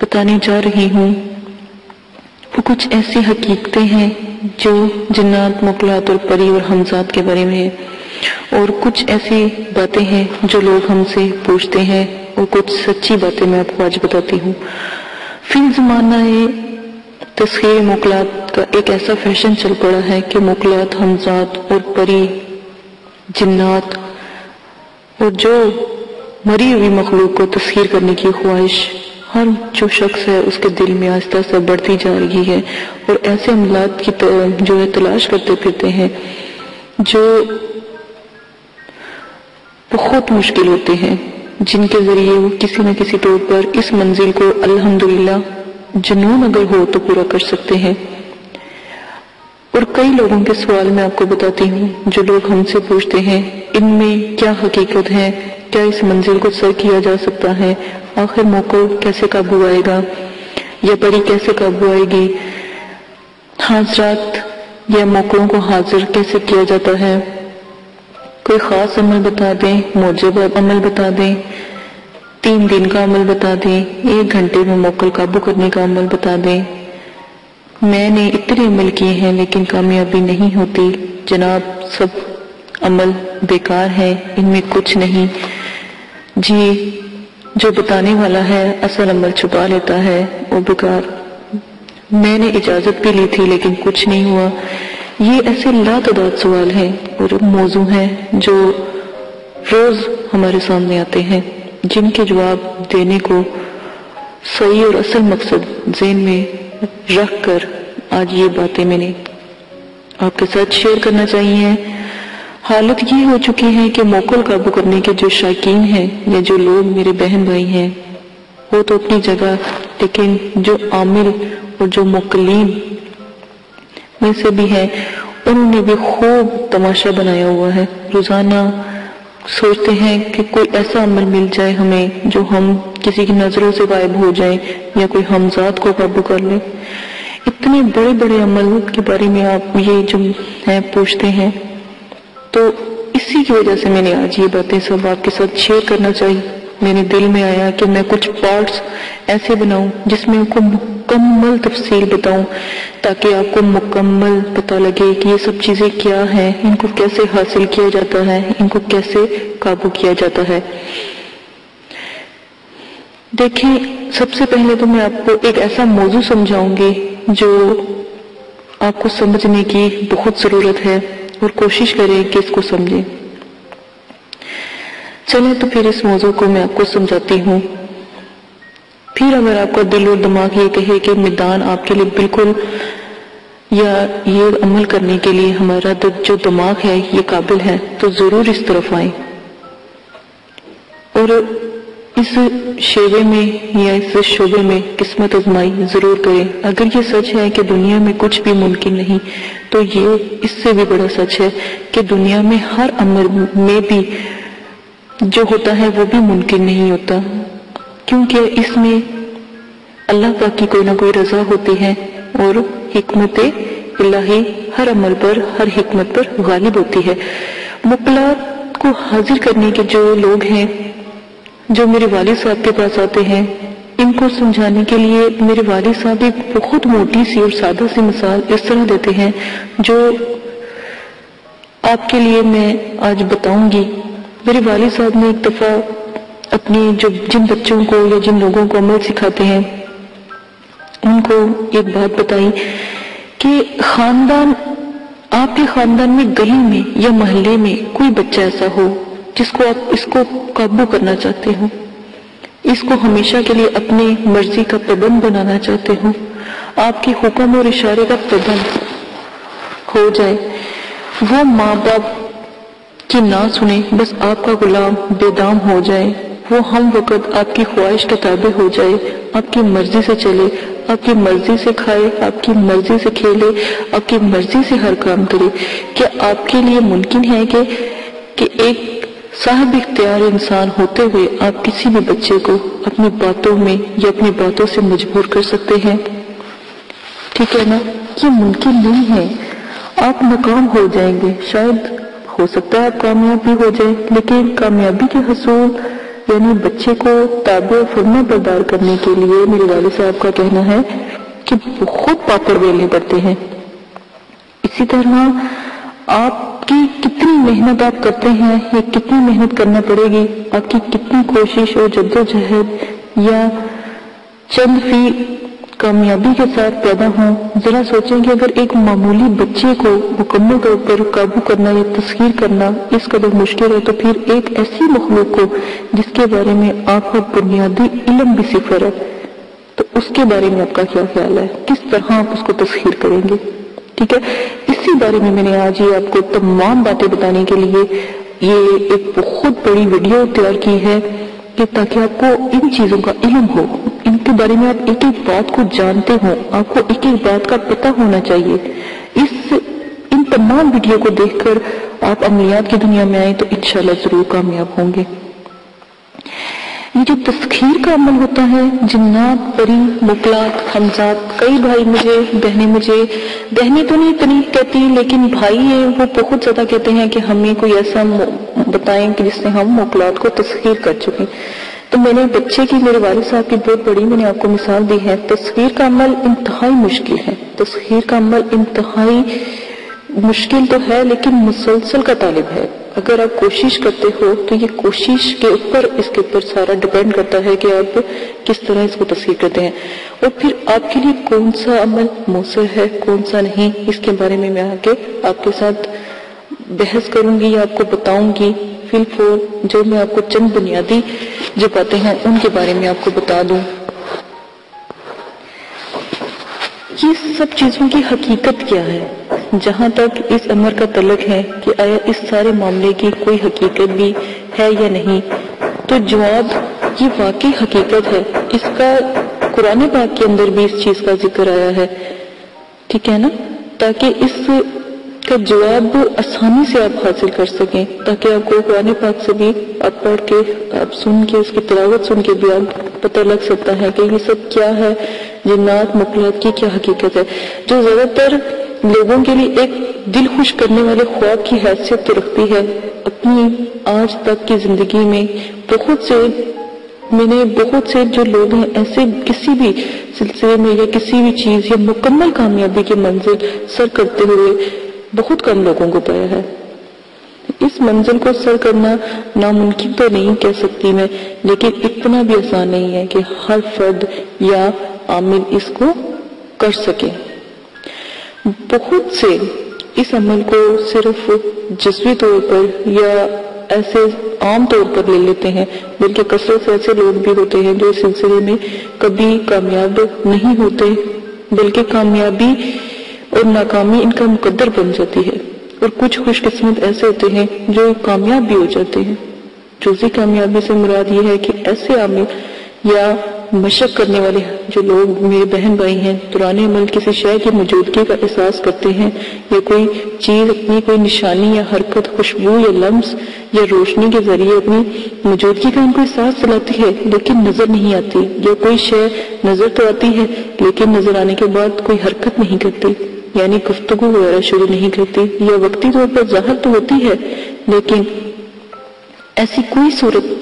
بتانے جا رہی ہوں وہ کچھ ایسی حقیقتیں ہیں جو جنات، مخلوقات اور پری اور ہمزاد کے بارے میں ہے، اور کچھ ایسی باتیں ہیں جو لوگ ہم سے پوچھتے ہیں، اور کچھ سچی باتیں میں آپ کو آج بتاتی ہوں۔ فی زمانہ تسخیر مخلوقات کا ایک ایسا فیشن چل پڑا ہے کہ مخلوقات، ہمزاد اور پری، جنات اور جو مری ہوئی مخلوق کو تسخیر کرنے کی خواہش ہر جو شخص ہے اس کے دل میں آہستہ آہستہ بڑھتی جا رہی ہے، اور ایسے عملات کی جو ہے تلاش کرتے پھرتے ہیں جو بہت مشکل ہوتے ہیں، جن کے ذریعے وہ کسی نہ کسی طور پر اس منزل کو الحمدللہ جنون اگر ہو تو پورا کر سکتے ہیں۔ اور کئی لوگوں کے سوال میں آپ کو بتاتی ہوں جو لوگ ہم سے پوچھتے ہیں ان میں کیا حقیقت ہے، کیا اس منزل کو سر کیا جا سکتا ہے، آخر موقع کیسے قابو آئے گا یا پری کیسے قابو آئے گی، حاضرات یا موقعوں کو حاضر کیسے کیا جاتا ہے، کوئی خاص عمل بتا دیں، موجب عمل بتا دیں، 3 دن کا عمل بتا دیں، 1 گھنٹے میں موقع قابو کرنے کا عمل بتا دیں۔ میں نے اتنے عمل کیے ہیں لیکن کامیابی نہیں ہوتی جناب، سب عمل بیکار ہے، ان میں کچھ نہیں۔ جی جو بتانے والا ہے اصل عمل چھپا لیتا ہے، وہ بیکار۔ میں نے اجازت بھی لی تھی لیکن کچھ نہیں ہوا۔ یہ ایسے لا تعداد سوال ہیں اور موضوع ہیں جو روز ہمارے سامنے آتے ہیں، جن کے جواب دینے کو صحیح اور اصل مقصد ذہن میں رکھ کر آج یہ باتیں میں نے آپ کے ساتھ شیئر کرنا چاہیے۔ حالت یہ ہو چکی ہے کہ موقع قابو کرنے کے جو شائقین ہیں یا جو لوگ میرے بہن بھائی ہیں وہ تو اپنی جگہ، لیکن جو عامل اور جو مقلین میں سے بھی ہیں انہوں نے بھی خوب تماشا بنایا ہوا ہے۔ روزانہ سوچتے ہیں کہ کوئی ایسا عمل مل جائے ہمیں جو ہم کسی کی نظروں سے غائب ہو جائیں یا کوئی ہمزاد کو قابو کر لے۔ اتنے بڑے بڑے عمل کے بارے میں آپ یہ جو ہیں پوچھتے ہیں، تو اسی کی وجہ سے میں نے آج یہ باتیں سب آپ کے ساتھ شیئر کرنا چاہیے۔ میرے دل میں آیا کہ میں کچھ پارٹس ایسے بناؤں جس میں آپ کو مکمل تفصیل بتاؤں تاکہ آپ کو مکمل پتہ لگے کہ یہ سب چیزیں کیا ہیں، ان کو کیسے حاصل کیا جاتا ہے، ان کو کیسے قابو کیا جاتا ہے۔ دیکھیں، سب سے پہلے تو میں آپ کو ایک ایسا موضوع سمجھاؤں گی جو آپ کو سمجھنے کی بہت ضرورت ہے، اور کوشش کریں کہ اس کو سمجھیں۔ چلیں تو پھر اس موضوع کو میں آپ کو سمجھاتی ہوں۔ پھر اگر آپ کا دل اور دماغ یہ کہے کہ میدان آپ کے لیے بالکل، یا یہ عمل کرنے کے لیے ہمارا جو دماغ ہے یہ قابل ہے، تو ضرور اس طرف آئیں اور اس شعبے میں یا اس شعبے میں قسمت آزمائی ضرور کریں۔ اگر یہ سچ ہے کہ دنیا میں کچھ بھی ممکن نہیں، تو یہ اس سے بھی بڑا سچ ہے کہ دنیا میں ہر عمل میں بھی جو ہوتا ہے وہ بھی ممکن نہیں ہوتا، کیونکہ اس میں اللہ پاک کی کوئی نہ کوئی رضا ہوتی ہے، اور حکمت الہی ہر عمل پر، ہر حکمت پر غالب ہوتی ہے۔ مقلات کو حاضر کرنے کے جو لوگ ہیں جو میرے والد صاحب کے پاس آتے ہیں، ان کو سمجھانے کے لیے میرے والد صاحب ایک بہت موٹی سی اور سادہ سی مثال اس طرح دیتے ہیں جو آپ کے لیے میں آج بتاؤں گی۔ میرے والد صاحب نے ایک دفعہ اپنی جن بچوں کو یا جن لوگوں کو عمل سکھاتے ہیں ان کو ایک بات بتائی کہ آپ کے خاندان میں، گلی میں یا محلے میں کوئی بچہ ایسا ہو جس کو آپ اس کو قابو کرنا چاہتے ہو، اس کو ہمیشہ کے لیے اپنی مرضی کا پابند بنانا چاہتے ہو، آپ کے حکم اور اشارے کا پابند ہو جائے، وہ ماں باپ کی نہ سنے، بس آپ کا غلام بے دام ہو جائے، وہ ہم وقت آپ کی خواہش کا تابع ہو جائے، آپ کی مرضی سے چلے، آپ کی مرضی سے کھائے، آپ کی مرضی سے کھیلے، آپ کی مرضی سے ہر کام کرے۔ کیا آپ کے لیے ممکن ہے کہ ایک صاحب اختیار انسان ہوتے ہوئے آپ کسی بھی بچے کو اپنی باتوں میں یا اپنی باتوں سے مجبور کر سکتے ہیں؟ ٹھیک ہے نا؟ یہ ممکن نہیں ہے۔ آپ ناکام ہو جائیں گے، شاید ہو سکتا ہے آپ کامیاب بھی ہو جائیں، لیکن کامیابی کے حصول یعنی بچے کو تابع فرما بردار کرنے کے لیے میرے والد صاحب کا کہنا ہے کہ بہت پاپڑ بیلنے پڑتے ہیں. اسی طرح آپ کی کتنی محنت آپ کرتے ہیں یا کتنی محنت کرنا پڑے گی، آپ کی کتنی کوشش اور جدوجہد یا چند فی کامیابی کے ساتھ پیدا ہوں. ذرا سوچیں کہ اگر ایک معمولی بچے کو مکمل طور پر قابو کرنا یا تسخیر کرنا اس قدر مشکل ہے، تو پھر ایک ایسی مخلوق کو جس کے بارے میں آپ کا بنیادی علم بھی صفر ہے، تو اس کے بارے میں آپ کا کیا خیال ہے؟ کس طرح آپ اس کو تسخیر کریں گے؟ ٹھیک ہے، اسی بارے میں نے آج یہ آپ کو تمام باتیں بتانے کے لیے یہ ایک بہت بڑی ویڈیو تیار کی ہے کہ تاکہ آپ کو ان چیزوں کا علم ہو، ان کے بارے میں آپ ایک ایک بات کو جانتے ہوں، آپ کو ایک ایک بات کا پتہ ہونا چاہیے. ان تمام ویڈیو کو دیکھ کر آپ عملیات کی دنیا میں آئیں تو انشاءاللہ ضرور کامیاب ہوں گے. یہ جو تسخیر کا عمل ہوتا ہے، جنات، پری، مکلات، حمزات، کئی بھائی مجھے، بہنیں تو نہیں کہتی لیکن بھائی ہیں وہ بہت زیادہ کہتے ہیں کہ ہمیں کوئی ایسا بتائیں کہ جس سے ہم مکلات کو تسخیر کر چکیں. تو میں نے بچے کی، میرے والد صاحب کی بہت بڑی میں نے آپ کو مثال دی ہے. تسخیر کا عمل انتہائی مشکل ہے، تسخیر کا عمل انتہائی مشکل تو ہے لیکن مسلسل کا طالب ہے. اگر آپ کوشش کرتے ہو تو یہ کوشش کے اوپر، اس کے اوپر سارا ڈیپینڈ کرتا ہے کہ آپ کس طرح اس کو تسخیر کرتے ہیں، اور پھر آپ کے لیے کون سا عمل مؤثر ہے کون سا نہیں، اس کے بارے میں آگے آپ کے ساتھ بحث کروں گی یا آپ کو بتاؤں گی. فی الفور جو میں آپ کو چند بنیادی جو باتیں ہیں ان کے بارے میں آپ کو بتا دوں. یہ سب چیزوں کی حقیقت کیا ہے؟ جہاں تک اس امر کا تعلق ہے کہ آیا اس سارے معاملے کی کوئی حقیقت بھی ہے یا نہیں، تو جواب یہ واقعی حقیقت ہے. اس کا قرآن پاک کے اندر بھی اس چیز کا ذکر آیا ہے، ٹھیک ہے نا، تاکہ اس کا جواب آسانی سے آپ حاصل کر سکیں، تاکہ آپ کو قرآن پاک سے بھی آپ پڑھ کے، آپ سن کے، اس کی تلاوت سن کے بھی آپ پتہ لگ سکتا ہے کہ یہ سب کیا ہے، جنات مکلات کی کیا حقیقت ہے، جو زیادہ تر لوگوں کے لیے ایک دل خوش کرنے والے خواب کی حیثیت تو رکھتی ہے. اپنی آج تک کی زندگی میں میں نے بہت سے جو لوگ ہیں ایسے کسی بھی سلسلے میں یا کسی بھی چیز یا مکمل کامیابی کے منزل سر کرتے ہوئے بہت کم لوگوں کو پایا ہے. اس منزل کو سر کرنا ناممکن تو نہیں کہہ سکتی میں، لیکن اتنا بھی آسان نہیں ہے کہ ہر فرد یا عامل اس کو کر سکے. بہت سے اس عمل کو صرف جزوی طور پر یا ایسے عام طور پر لے لیتے ہیں، بلکہ کثرت سے ایسے لوگ بھی ہوتے ہیں جو اس سلسلے میں کبھی کامیاب نہیں ہوتے، بلکہ کامیابی اور ناکامی ان کا مقدر بن جاتی ہے. اور کچھ خوش قسمت ایسے ہوتے ہیں جو کامیاب بھی ہو جاتے ہیں. جزوی کامیابی سے مراد یہ ہے کہ ایسے عامل یا مشق کرنے والے جو لوگ میرے بہن بھائی ہیں، دوران عمل کسی شے کی موجودگی کا احساس کرتے ہیں یا کوئی چیز اپنی کوئی نشانی یا حرکت، خوشبو یا لمس یا روشنی کے ذریعے اپنی موجودگی کا ان کو احساس دلاتی ہے لیکن نظر نہیں آتی، یا کوئی شے نظر تو آتی ہے لیکن نظر آنے کے بعد کوئی حرکت نہیں کرتی، یعنی گفتگو وغیرہ شروع نہیں کرتی، یا وقتی طور پر ظاہر تو ہوتی ہے لیکن ایسی کوئی صورت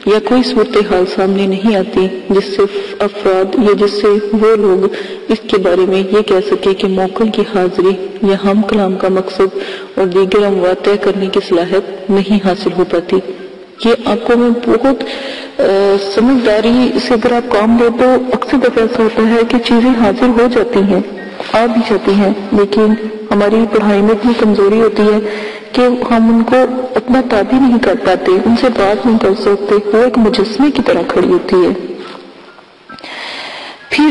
یا کوئی صورتحال سامنے نہیں آتی جس سے افراد یا جس سے وہ لوگ اس کے بارے میں یہ کہہ سکے کہ موکل کی حاضری یا ہم کلام کا مقصد اور دیگر اموات طے کرنے کی صلاحیت نہیں حاصل ہو پاتی. یہ آپ کو میں بہت سمجھداری سے اگر آپ کام لیں تو اکثر دفعہ ایسا ہوتا ہے کہ چیزیں حاصل ہو جاتی ہیں، آ بھی جاتی ہیں، لیکن ہماری پڑھائی میں اتنی کمزوری ہوتی ہے کہ ہم ان کو اپنا تابع نہیں کر پاتے، ان سے بات نہیں کر سکتے، وہ ایک مجسمے کی طرح کھڑی ہوتی ہے. پھر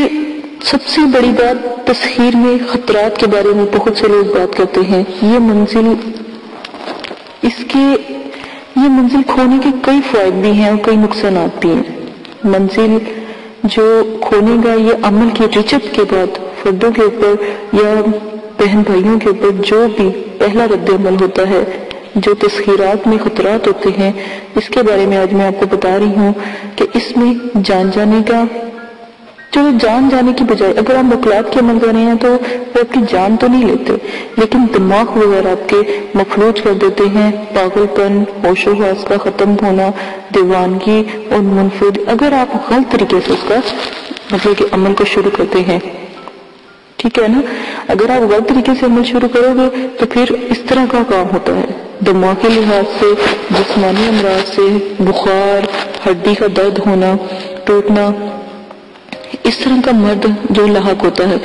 سب سے بڑی بات، تسخیر میں خطرات کے بارے میں بہت سے لوگ بات کرتے ہیں. یہ منزل کھونے کے کئی فوائد بھی ہیں اور کئی نقصانات بھی ہیں. منزل جو کھونے گا یہ عمل کی رجت کے بعد فردوں کے اوپر یا بہن بھائیوں کے اوپر جو بھی پہلا رد عمل ہوتا ہے، جو تسخیرات میں خطرات ہوتے ہیں، اس کے بارے میں آج میں آپ کو بتا رہی ہوں کہ اس میں جان جانے کا چلو جان جانے کی بجائے اگر آپ مخلوقات کے عمل کر رہے ہیں تو وہ آپ کی جان تو نہیں لیتے، لیکن دماغ وغیرہ آپ کے مفلوج کر دیتے ہیں، پاگل پن، ہوش و حواس کا ختم ہونا، دیوانگی اور منفرد، اگر آپ غلط طریقے سے اس کا مطلب کہ عمل کو شروع کرتے ہیں، ٹھیک ہے نا۔ اگر آپ غلط طریقے سے عمل شروع کرو گے تو پھر اس طرح کا کام ہوتا ہے، دماغی لحاظ سے، جسمانی امراض سے، بخار، ہڈی کا درد ہونا، ٹوٹنا، اس طرح کا مرض جو لاحق ہوتا ہے۔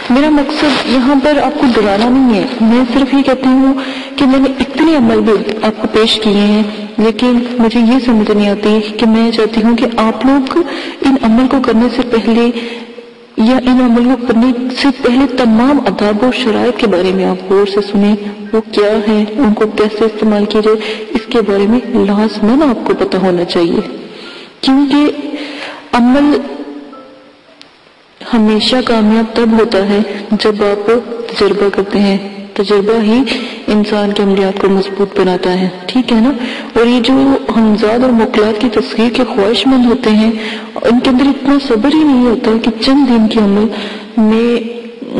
میرا مقصد یہاں پر آپ کو ڈرانا نہیں ہے، میں صرف یہ کہتی ہوں کہ میں نے اتنے عمل بھی آپ کو پیش کیے ہیں، لیکن مجھے یہ سمجھ نہیں آتی کہ میں چاہتی ہوں کہ آپ لوگ ان عمل کو کرنے سے پہلے یا ان عمل کو کرنے سے پہلے تمام آداب اور شرائط کے بارے میں آپ غور سے سنیں، وہ کیا ہیں، ان کو کیسے استعمال کیا جائے، اس کے بارے میں لازماً آپ کو پتہ ہونا چاہیے، کیونکہ عمل ہمیشہ کامیاب تب ہوتا ہے جب آپ تجربہ کرتے ہیں، تجربہ ہی انسان کے عملیات کو مضبوط بناتا ہے، ٹھیک ہے نا۔ اور یہ جو ہمزاد اور موکلات کی تصغیر کے خواہش مند ہوتے ہیں، ان کے اندر اتنا صبر ہی نہیں ہوتا کہ چند دن کے عمل میں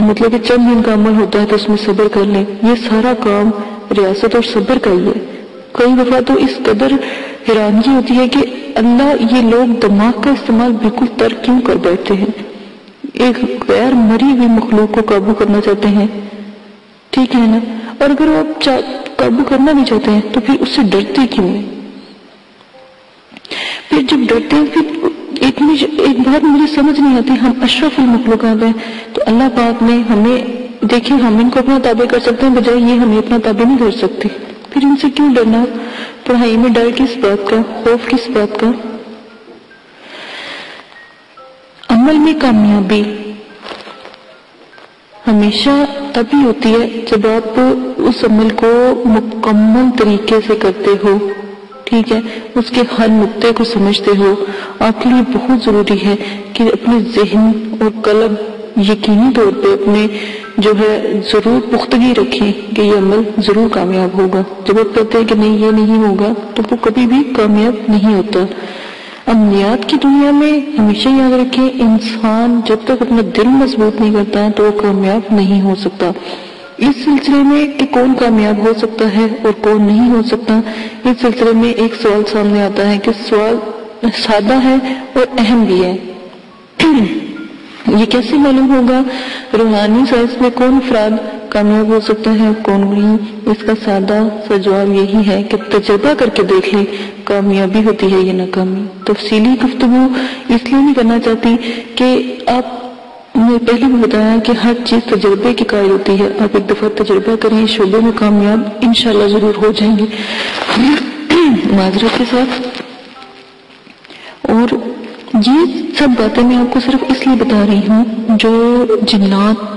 مطلب کہ چند دن کا عمل ہوتا ہے تو اس میں صبر کر لیں، یہ سارا کام ریاست اور صبر کا ہی ہے۔ کئی دفعہ تو اس قدر حیرانگی ہوتی ہے کہ اللہ یہ لوگ دماغ کا استعمال بالکل ترک کیوں کر بیٹھتے ہیں، ایک غیر مری ہوئی مخلوق کو قابو کرنا چاہتے ہیں، ٹھیک ہے نا۔ اور اگر آپ قابو کرنا نہیں چاہتے ہیں تو پھر اس سے ڈرتے کیوں ہیں؟ پھر جب ڈرتے ہیں پھر ایک بات مجھے سمجھ نہیں آتی، ہم اشرف المخلوقات ہیں تو اللہ پاک نے ہمیں دیکھیں، ہم ان کو اپنا تابع کر سکتے ہیں، بجائے یہ ہمیں اپنا تابع نہیں کر سکتے، پھر ان سے کیوں ڈرنا؟ پڑھائی میں ڈر کس بات کا، خوف کس بات کا؟ عمل میں کامیابی ہمیشہ تبھی ہوتی ہے جب آپ اس عمل کو مکمل طریقے سے کرتے ہو، ٹھیک ہے، اس کے ہر نقطے کو سمجھتے ہو۔ آپ کے لیے بہت ضروری ہے کہ اپنے ذہن اور قلب یقینی طور پہ اپنے جو ہے ضرور پختگی رکھیں کہ یہ عمل ضرور کامیاب ہوگا۔ جب آپ کہتے ہیں کہ نہیں یہ نہیں ہوگا تو وہ کبھی بھی کامیاب نہیں ہوتا۔ عملیات کی دنیا میں ہمیشہ یاد رکھیں، انسان جب تک اپنا دل مضبوط نہیں کرتا تو وہ کامیاب نہیں ہو سکتا۔ اس سلسلے میں کہ کون کامیاب ہو سکتا ہے اور کون نہیں ہو سکتا، اس سلسلے میں ایک سوال سامنے آتا ہے کہ سوال سادہ ہے اور اہم بھی ہے۔ یہ کیسے معلوم ہوگا روحانی سائنس میں کون افراد کامیاب ہو سکتا ہے اور کون نہیں؟ اس کا سادہ سا جواب یہی ہے کہ تجربہ کر کے دیکھ لیں کامیابی ہوتی ہے یا ناکامی۔ تفصیلی گفتگو اس لیے نہیں کرنا چاہتی کہ آپ نے پہلے بھی بتایا کہ ہر چیز تجربے کی قائل ہوتی ہے، آپ ایک دفعہ تجربہ کریں، شعبے میں کامیاب انشاءاللہ ضرور ہو جائیں گے معذرت کے ساتھ۔ اور یہ سب باتیں میں آپ کو صرف اس لیے بتا رہی ہوں جو جنات،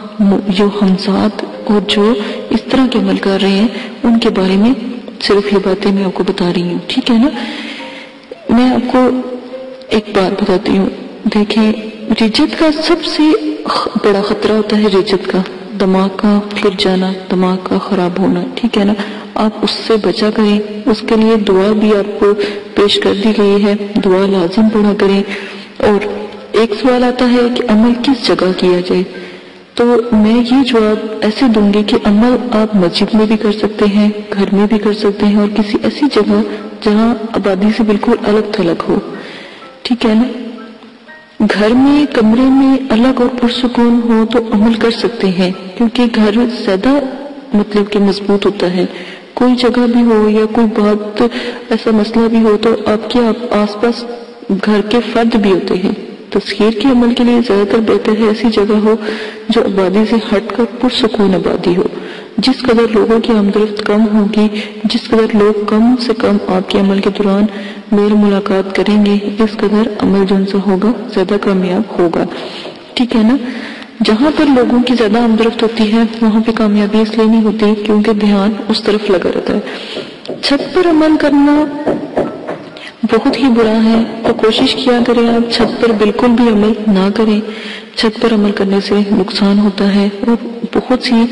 جو ہمزاد اور جو اس طرح کے عمل کر رہے ہیں ان کے بارے میں صرف یہ باتیں میں آپ کو بتا رہی ہوں، ٹھیک ہے نا۔ میں آپ کو ایک بات بتاتی ہوں، دیکھیں رجت کا سب سے بڑا خطرہ ہوتا ہے رجت کا، دماغ کا پھر جانا، دماغ کا خراب ہونا، ٹھیک ہے نا۔ آپ اس سے بچا کریں، اس کے لیے دعا بھی آپ کو پیش کر دی گئی ہے، دعا لازم پڑھا کریں۔ اور ایک سوال آتا ہے کہ عمل کس جگہ کیا جائے، تو میں یہ جواب ایسے دوں گی کہ عمل آپ مسجد میں بھی کر سکتے ہیں، گھر میں بھی کر سکتے ہیں، اور کسی ایسی جگہ جہاں آبادی سے بالکل الگ تھلگ ہو، ٹھیک ہے نا۔ گھر میں کمرے میں الگ اور پرسکون ہو تو عمل کر سکتے ہیں، کیونکہ گھر زیادہ مطلب کہ مضبوط ہوتا ہے۔ کوئی جگہ بھی ہو یا کوئی بہت ایسا مسئلہ بھی ہو تو آپ کے آس پاس گھر کے فرد بھی ہوتے ہیں۔ تسخیر کے عمل کے لیے زیادہ تر بہتر ہے ایسی جگہ ہو جو آبادی سے ہٹ کر پرسکون آبادی ہو۔ جس قدر لوگوں کی آمدرفت کم ہوگی، جس قدر لوگ کم سے کم آپ کے عمل کے دوران میل ملاقات کریں گے، اس قدر عمل جو ان سے ہوگا زیادہ کامیاب ہوگا، ٹھیک ہے نا۔ جہاں پر لوگوں کی زیادہ آمدرفت ہوتی ہے وہاں پہ کامیابی اس لیے نہیں ہوتی کیونکہ دھیان اس طرف لگا رہتا ہے۔ چھت پر عمل کرنا بہت ہی برا ہے، تو کوشش کیا کریں آپ چھت پر بالکل بھی عمل نہ کریں۔ چھت پر عمل کرنے سے نقصان ہوتا ہے اور بہت سی